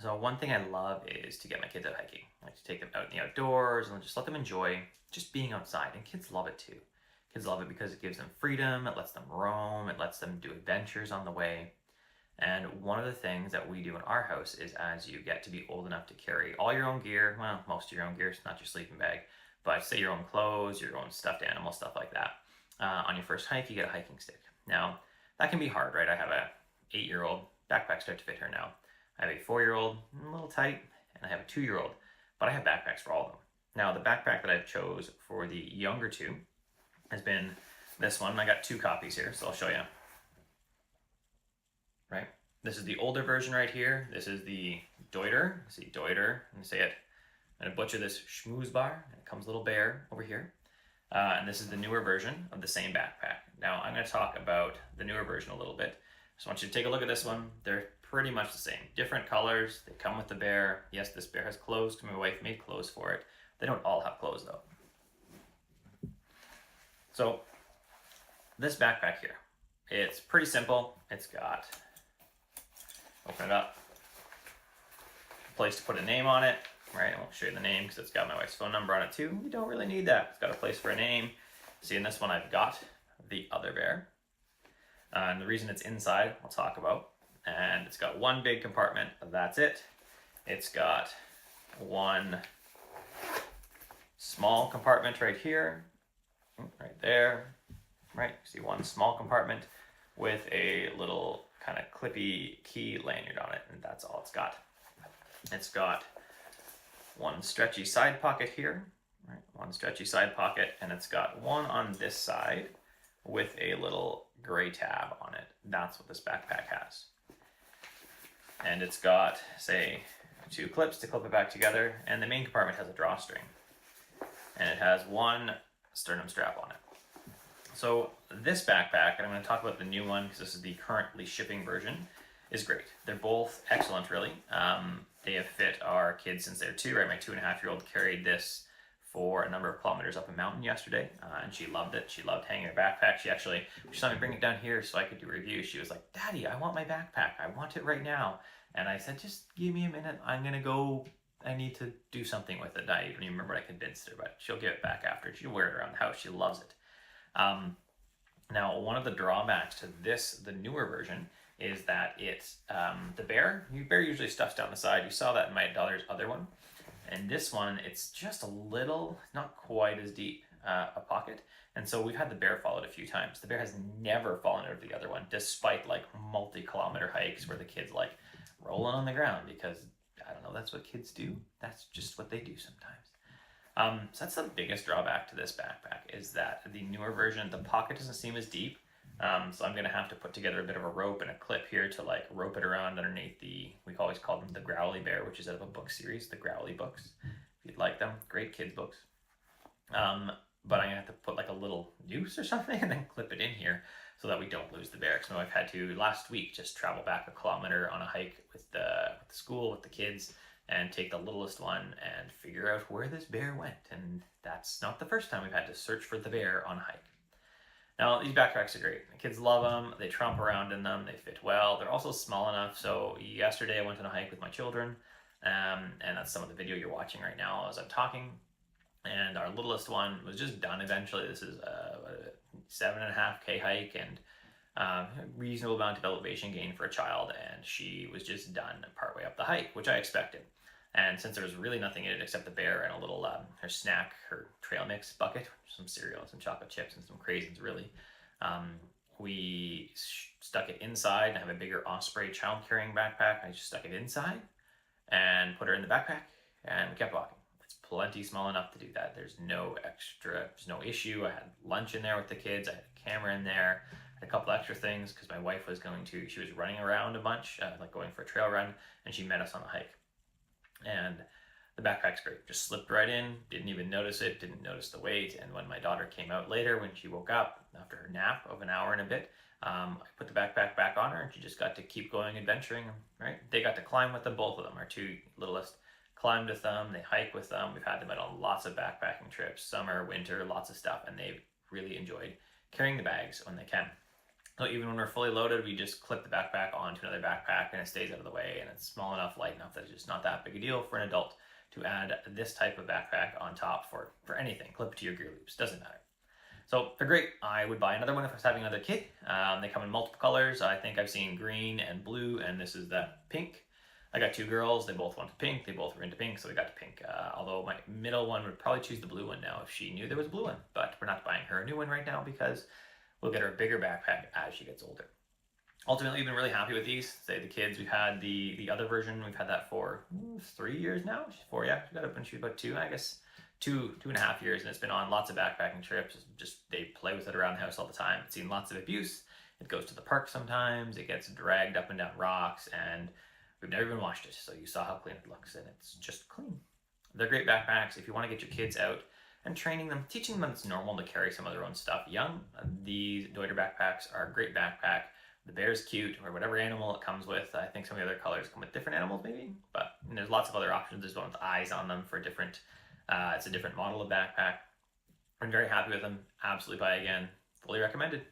So one thing I love is to get my kids out hiking. I like to take them out in the outdoors and just let them enjoy just being outside. And kids love it too. Kids love it because it gives them freedom, it lets them roam, it lets them do adventures on the way. And one of the things that we do in our house is as you get to be old enough to carry all your own gear, well, most of your own gear, it's not your sleeping bag, but say your own clothes, your own stuffed animal, stuff like that. On your first hike, you get a hiking stick. Now, that can be hard, right? I have a 8-year-old, backpacks start to fit her now. I have a 4-year-old, a little tight, and I have a 2-year-old, but I have backpacks for all of them. Now, the backpack that I've chose for the younger two has been this one. I got 2 copies here, so I'll show you. Right? This is the older version right here. This is the Deuter. See Deuter, and say it. I'm gonna butcher this Schmuse Bar. It comes a little bear over here. And this is the newer version of the same backpack. Now I'm gonna talk about the newer version a little bit. Just want you to take a look at this one. They're pretty much the same. Different colors. They come with the bear. Yes, this bear has clothes. My wife made clothes for it. They don't all have clothes though. So this backpack here, it's pretty simple. It's got, open it up, a place to put a name on it, right? I won't show you the name because it's got my wife's phone number on it too. You don't really need that. It's got a place for a name. See, in this one I've got the other bear. And the reason it's inside, I'll talk about. And it's got one big compartment, that's it. It's got one small compartment right here, right there, right? See, one small compartment with a little kind of clippy key lanyard on it, and that's all it's got. It's got one stretchy side pocket here, right? One stretchy side pocket, and it's got one on this side with a little gray tab on it. That's what this backpack has. And it's got, say, 2 clips to clip it back together, and the main compartment has a drawstring. And it has one sternum strap on it. So this backpack, and I'm going to talk about the new one because this is the currently shipping version, is great. They're both excellent, really. They have fit our kids since they're 2, right? My 2.5-year-old carried this for a number of kilometers up a mountain yesterday, and she loved it. She loved hanging her backpack. She saw me bring it down here so I could do a review. She was like, "Daddy, I want my backpack. I want it right now." And I said, "Just give me a minute. I'm going to go. I need to do something with it." I don't even remember what I convinced her, but she'll give it back after. She'll wear it around the house. She loves it. Now, one of the drawbacks to this, the newer version, is that it's the bear usually stuffs down the side. You saw that in my daughter's other one. And this one, it's just a little, not quite as deep a pocket. And so we've had the bear fall it a few times. The bear has never fallen out of the other one, despite like multi-kilometer hikes where the kids like rolling on the ground because, I don't know, that's what kids do. That's just what they do sometimes. So that's the biggest drawback to this backpack is that the newer version, the pocket doesn't seem as deep. So I'm going to have to put together a bit of a rope and a clip here to like rope it around underneath we always call them the Growly Bear, which is out of a book series, the Growly books. If you'd like them, great kids books. But I'm going to have to put like a little noose or something and then clip it in here so that we don't lose the bear. Because my wife had to last week just travel back a kilometer on a hike with the school, with the kids, and take the littlest one and figure out where this bear went. And that's not the first time we've had to search for the bear on a hike. Now, these backpacks are great. The kids love them. They tromp around in them. They fit well. They're also small enough. So yesterday I went on a hike with my children, and that's some of the video you're watching right now as I'm talking. And our littlest one was just done eventually. This is a 7.5K hike and reasonable amount of elevation gain for a child. And she was just done partway up the hike, which I expected. And since there was really nothing in it except the bear and a little her snack, her trail mix bucket, some cereal, some chocolate chips, and some craisins, really, we stuck it inside. I have a bigger Osprey child carrying backpack. I just stuck it inside and put her in the backpack, and we kept walking. It's plenty small enough to do that. There's no issue. I had lunch in there with the kids. I had a camera in there. I had a couple extra things because my wife was she was running around a bunch, like going for a trail run, and she met us on the hike. And the backpack's great. Just slipped right in, didn't even notice it, didn't notice the weight. And when my daughter came out later, when she woke up after her nap of an hour and a bit, I put the backpack back on her and she just got to keep going adventuring, right? They got to climb with them, both of them. Our 2 littlest climbed with them, they hike with them. We've had them on lots of backpacking trips, summer, winter, lots of stuff, and they've really enjoyed carrying the bags when they can. So even when we're fully loaded, we just clip the backpack onto another backpack and it stays out of the way, and it's small enough, light enough that it's just not that big a deal for an adult to add this type of backpack on top for anything. Clip it to your gear loops, doesn't matter. So they're great. I would buy another one if I was having another kid. They come in multiple colors. I think I've seen green and blue, and this is the pink. I got 2 girls. They both wanted pink. They both were into pink, so we got the pink. Although my middle one would probably choose the blue one now if she knew there was a blue one. But we're not buying her a new one right now because we'll get her a bigger backpack as she gets older. Ultimately, we've been really happy with these. Say the kids, we've had the other version. We've had that for 3 years now. 4, yeah. We got it when she was about 2, I guess. 2.5 years, and it's been on lots of backpacking trips. Just they play with it around the house all the time. It's seen lots of abuse. It goes to the park sometimes. It gets dragged up and down rocks, and we've never even washed it. So you saw how clean it looks, and it's just clean. They're great backpacks if you want to get your kids out and training them, teaching them it's normal to carry some of their own stuff young. These Deuter backpacks are a great backpack. The bear's cute, or whatever animal it comes with. I think some of the other colors come with different animals maybe, but there's lots of other options. There's one with eyes on them for different, it's a different model of backpack. I'm very happy with them. Absolutely buy again. Fully recommended.